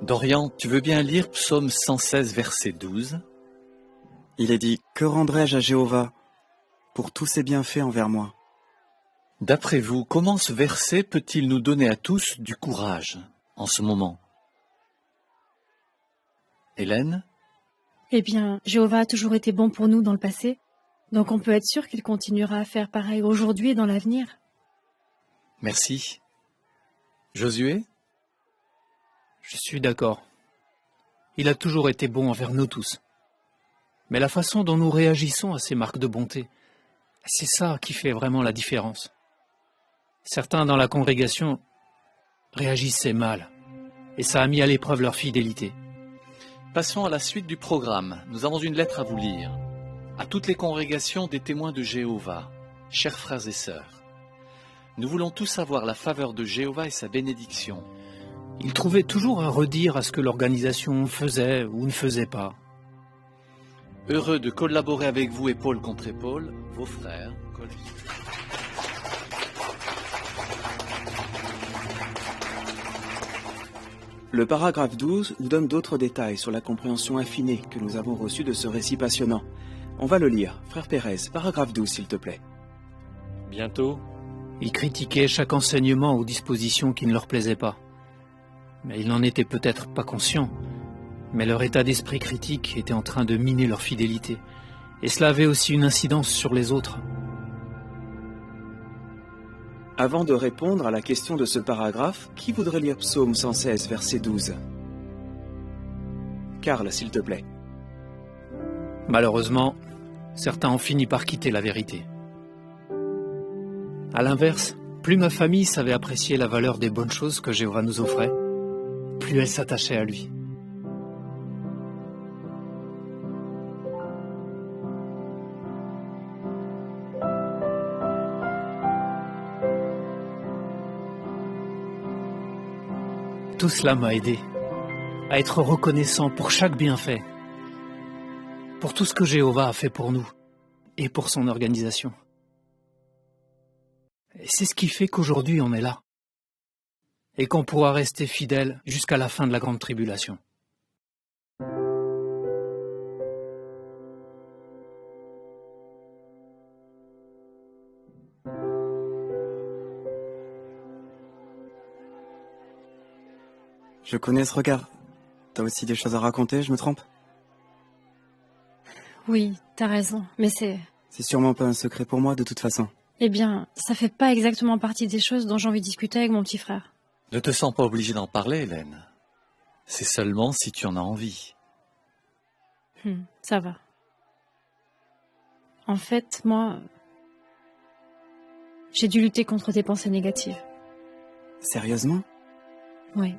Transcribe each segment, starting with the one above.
Dorian, tu veux bien lire Psaume 116, verset 12 ? Il est dit, que rendrai-je à Jéhovah pour tous ses bienfaits envers moi? D'après vous, comment ce verset peut-il nous donner à tous du courage en ce moment ? Hélène ? Eh bien, Jéhovah a toujours été bon pour nous dans le passé, donc on peut être sûr qu'il continuera à faire pareil aujourd'hui et dans l'avenir. Merci. Josué ? Je suis d'accord. Il a toujours été bon envers nous tous. Mais la façon dont nous réagissons à ces marques de bonté, c'est ça qui fait vraiment la différence. Certains dans la congrégation réagissaient mal, et ça a mis à l'épreuve leur fidélité. Passons à la suite du programme. Nous avons une lettre à vous lire. À toutes les congrégations des témoins de Jéhovah, chers frères et sœurs, nous voulons tous avoir la faveur de Jéhovah et sa bénédiction. Ils trouvaient toujours à redire à ce que l'organisation faisait ou ne faisait pas. Heureux de collaborer avec vous épaule contre épaule, vos frères, collègues. Le paragraphe 12 nous donne d'autres détails sur la compréhension affinée que nous avons reçue de ce récit passionnant. On va le lire. Frère Pérez, paragraphe 12, s'il te plaît. Bientôt, ils critiquaient chaque enseignement aux dispositions qui ne leur plaisaient pas. Mais ils n'en étaient peut-être pas conscients. Mais leur état d'esprit critique était en train de miner leur fidélité. Et cela avait aussi une incidence sur les autres. Avant de répondre à la question de ce paragraphe, qui voudrait lire Psaume 116, verset 12 ? Karl, s'il te plaît. Malheureusement, certains ont fini par quitter la vérité. À l'inverse, plus ma famille savait apprécier la valeur des bonnes choses que Jéhovah nous offrait, plus elle s'attachait à lui. Tout cela m'a aidé à être reconnaissant pour chaque bienfait, pour tout ce que Jéhovah a fait pour nous et pour son organisation. Et c'est ce qui fait qu'aujourd'hui on est là et qu'on pourra rester fidèle jusqu'à la fin de la grande tribulation. Je connais ce regard. T'as aussi des choses à raconter, je me trompe? Oui, t'as raison, mais c'est... C'est sûrement pas un secret pour moi, de toute façon. Eh bien, ça fait pas exactement partie des choses dont j'ai envie de discuter avec mon petit frère. Ne te sens pas obligé d'en parler, Hélène. C'est seulement si tu en as envie. Ça va. En fait, moi... j'ai dû lutter contre tes pensées négatives. Sérieusement? Oui.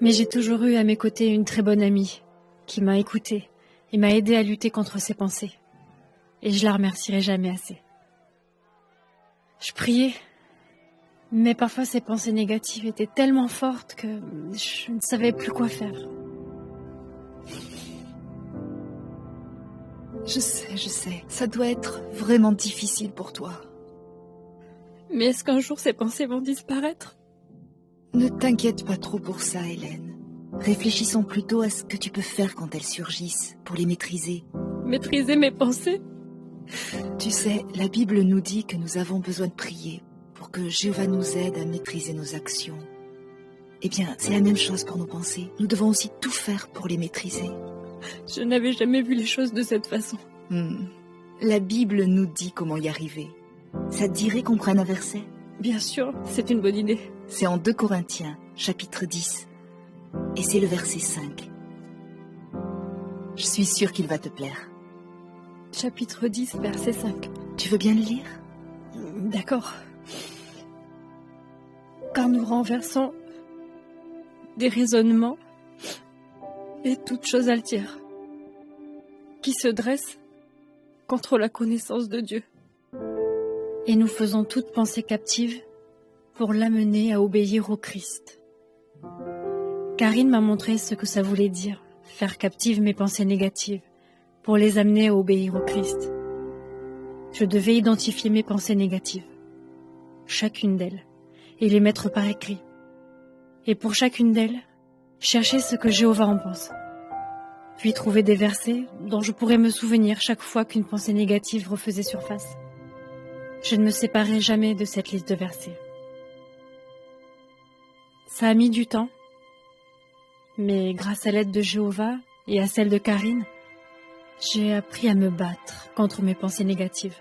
Mais j'ai toujours eu à mes côtés une très bonne amie qui m'a écoutée et m'a aidée à lutter contre ces pensées. Et je la remercierai jamais assez. Je priais, mais parfois ces pensées négatives étaient tellement fortes que je ne savais plus quoi faire. Je sais. Ça doit être vraiment difficile pour toi. Mais est-ce qu'un jour ces pensées vont disparaître ? Ne t'inquiète pas trop pour ça, Hélène. Réfléchissons plutôt à ce que tu peux faire quand elles surgissent, pour les maîtriser. Maîtriser mes pensées ? Tu sais, la Bible nous dit que nous avons besoin de prier pour que Jéhovah nous aide à maîtriser nos actions. Eh bien, c'est la même chose pour nos pensées. Nous devons aussi tout faire pour les maîtriser. Je n'avais jamais vu les choses de cette façon. La Bible nous dit comment y arriver. Ça te dirait qu'on prenne un verset ? Bien sûr, c'est une bonne idée. C'est en 2 Corinthiens, chapitre 10. Et c'est le verset 5. Je suis sûre qu'il va te plaire. Chapitre 10, verset 5. Tu veux bien le lire ? D'accord. Car nous renversons des raisonnements et toutes choses altières qui se dressent contre la connaissance de Dieu. Et nous faisons toute pensée captive pour l'amener à obéir au Christ. Karine m'a montré ce que ça voulait dire, faire captive mes pensées négatives, pour les amener à obéir au Christ. Je devais identifier mes pensées négatives, chacune d'elles, et les mettre par écrit. et pour chacune d'elles, chercher ce que Jéhovah en pense. Puis trouver des versets dont je pourrais me souvenir chaque fois qu'une pensée négative refaisait surface. Je ne me séparais jamais de cette liste de versets. Ça a mis du temps, mais grâce à l'aide de Jéhovah et à celle de Karine, j'ai appris à me battre contre mes pensées négatives.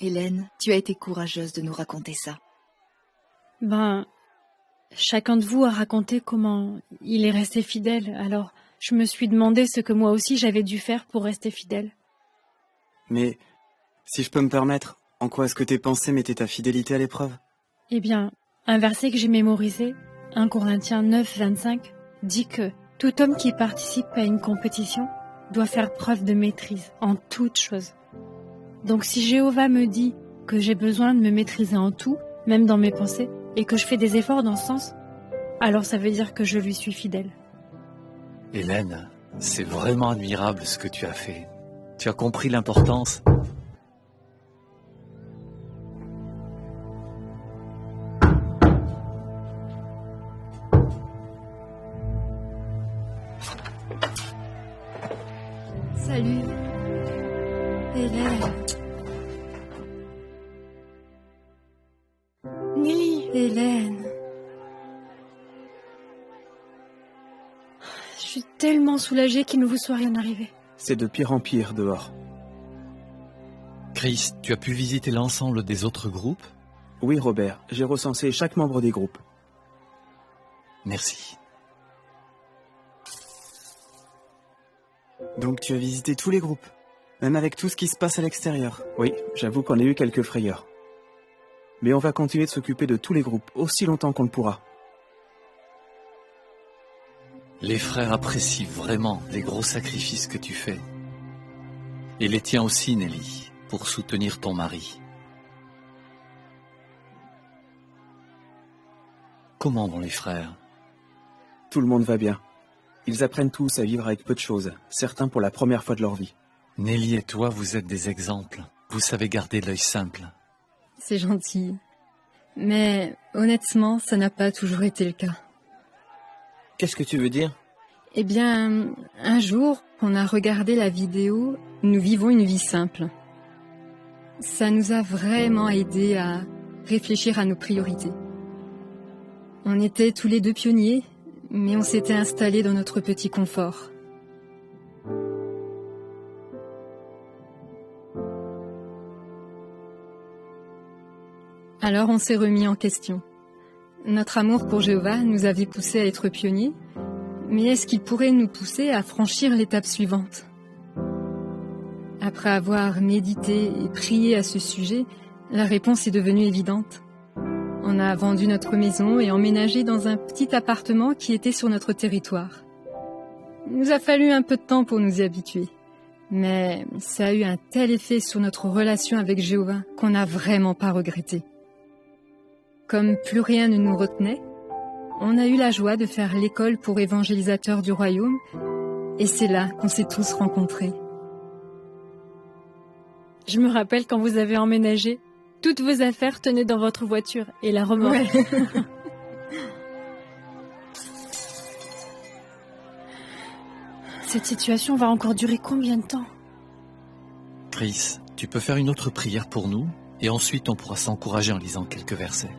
Hélène, tu as été courageuse de nous raconter ça. Chacun de vous a raconté comment il est resté fidèle, alors je me suis demandé ce que moi aussi j'avais dû faire pour rester fidèle. Mais, si je peux me permettre, en quoi est-ce que tes pensées mettaient ta fidélité à l'épreuve? Eh bien, un verset que j'ai mémorisé, 1 Corinthiens 9, 25, dit que tout homme qui participe à une compétition doit faire preuve de maîtrise en toutes choses. Donc si Jéhovah me dit que j'ai besoin de me maîtriser en tout, même dans mes pensées, et que je fais des efforts dans ce sens, alors ça veut dire que je lui suis fidèle. Hélène, c'est vraiment admirable ce que tu as fait. Tu as compris l'importance. Salut, Hélène. Nelly, Hélène. Je suis tellement soulagée qu'il ne vous soit rien arrivé. C'est de pire en pire dehors. Chris, tu as pu visiter l'ensemble des autres groupes? Oui, Robert, j'ai recensé chaque membre des groupes. Merci. Donc tu as visité tous les groupes, même avec tout ce qui se passe à l'extérieur. Oui, j'avoue qu'on a eu quelques frayeurs. Mais on va continuer de s'occuper de tous les groupes, aussi longtemps qu'on le pourra. Les frères apprécient vraiment les gros sacrifices que tu fais. Et les tiens aussi, Nelly, pour soutenir ton mari. Comment vont les frères? Tout le monde va bien. Ils apprennent tous à vivre avec peu de choses, certains pour la première fois de leur vie. Nelly et toi, vous êtes des exemples. Vous savez garder l'œil simple. C'est gentil. Mais honnêtement, ça n'a pas toujours été le cas. Qu'est-ce que tu veux dire? Eh bien, un jour, on a regardé la vidéo « Nous vivons une vie simple ». Ça nous a vraiment aidé à réfléchir à nos priorités. On était tous les deux pionniers, mais on s'était installés dans notre petit confort. Alors on s'est remis en question. Notre amour pour Jéhovah nous avait poussés à être pionniers, mais est-ce qu'il pourrait nous pousser à franchir l'étape suivante? Après avoir médité et prié à ce sujet, la réponse est devenue évidente. On a vendu notre maison et emménagé dans un petit appartement qui était sur notre territoire. Il nous a fallu un peu de temps pour nous y habituer, mais ça a eu un tel effet sur notre relation avec Jéhovah qu'on n'a vraiment pas regretté. Comme plus rien ne nous retenait, on a eu la joie de faire l'école pour évangélisateurs du royaume, et c'est là qu'on s'est tous rencontrés. Je me rappelle quand vous avez emménagé, toutes vos affaires tenaient dans votre voiture et la remorque. Ouais. Cette situation va encore durer combien de temps? Chris, tu peux faire une autre prière pour nous, et ensuite on pourra s'encourager en lisant quelques versets.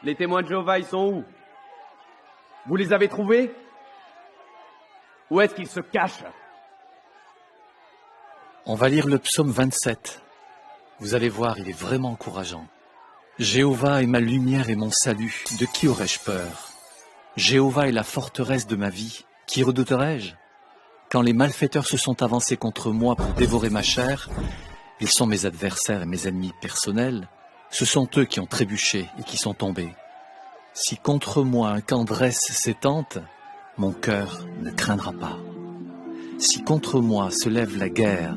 Les témoins de Jéhovah, ils sont où? Vous les avez trouvés? Où est-ce qu'ils se cachent? On va lire le psaume 27. Vous allez voir, il est vraiment encourageant. Jéhovah est ma lumière et mon salut, de qui aurais-je peur? Jéhovah est la forteresse de ma vie, qui redouterais-je? Quand les malfaiteurs se sont avancés contre moi pour dévorer ma chair, ils sont mes adversaires et mes ennemis personnels. Ce sont eux qui ont trébuché et qui sont tombés. Si contre moi un camp dresse ses tentes, mon cœur ne craindra pas. Si contre moi se lève la guerre,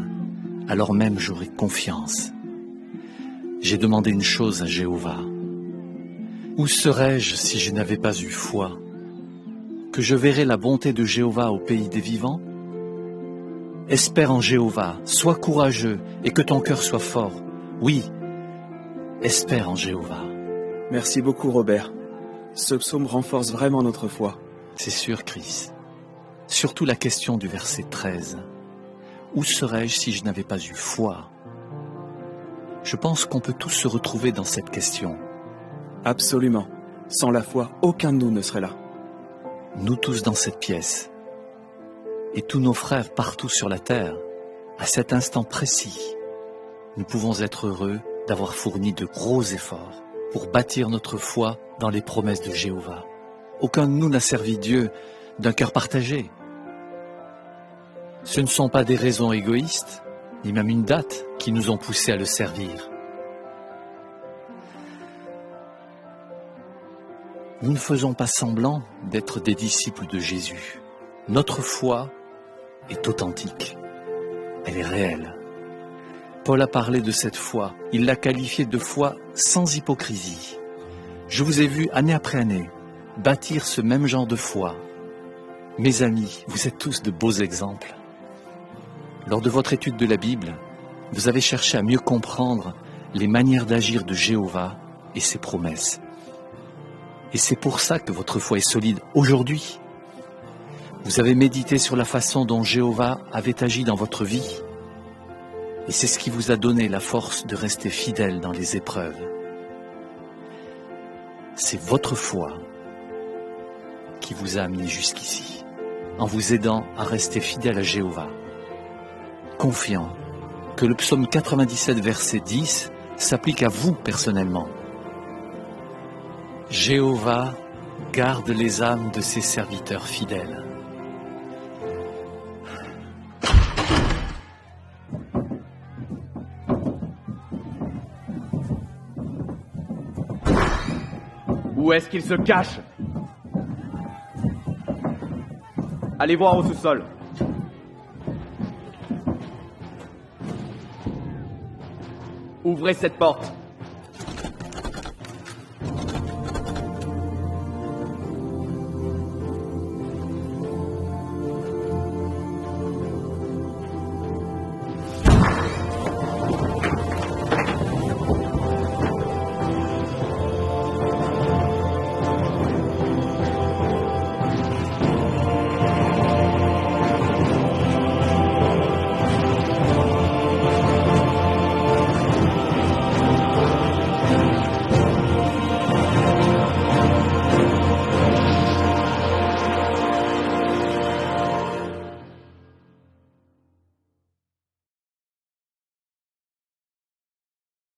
alors même j'aurai confiance. J'ai demandé une chose à Jéhovah. Où serais-je si je n'avais pas eu foi? que je verrai la bonté de Jéhovah au pays des vivants? Espère en Jéhovah, sois courageux et que ton cœur soit fort. Oui, espère en Jéhovah. Merci beaucoup, Robert. Ce psaume renforce vraiment notre foi. C'est sûr, Chris. Surtout la question du verset 13. Où serais-je si je n'avais pas eu foi? Je pense qu'on peut tous se retrouver dans cette question. Absolument. Sans la foi, aucun de nous ne serait là. Nous tous dans cette pièce, et tous nos frères partout sur la terre, à cet instant précis, nous pouvons être heureux d'avoir fourni de gros efforts pour bâtir notre foi dans les promesses de Jéhovah. Aucun de nous n'a servi Dieu d'un cœur partagé. Ce ne sont pas des raisons égoïstes, ni même une date qui nous ont poussés à le servir. Nous ne faisons pas semblant d'être des disciples de Jésus. Notre foi est authentique. Elle est réelle. Paul a parlé de cette foi. Il l'a qualifiée de foi sans hypocrisie. Je vous ai vu année après année bâtir ce même genre de foi. Mes amis, vous êtes tous de beaux exemples. Lors de votre étude de la Bible, vous avez cherché à mieux comprendre les manières d'agir de Jéhovah et ses promesses. Et c'est pour ça que votre foi est solide aujourd'hui. Vous avez médité sur la façon dont Jéhovah avait agi dans votre vie. Et c'est ce qui vous a donné la force de rester fidèle dans les épreuves. C'est votre foi qui vous a amené jusqu'ici, en vous aidant à rester fidèle à Jéhovah. Confiant que le psaume 97, verset 10, s'applique à vous personnellement. Jéhovah garde les âmes de ses serviteurs fidèles. Où est-ce qu'il se cache? Allez voir au sous-sol. Ouvrez cette porte.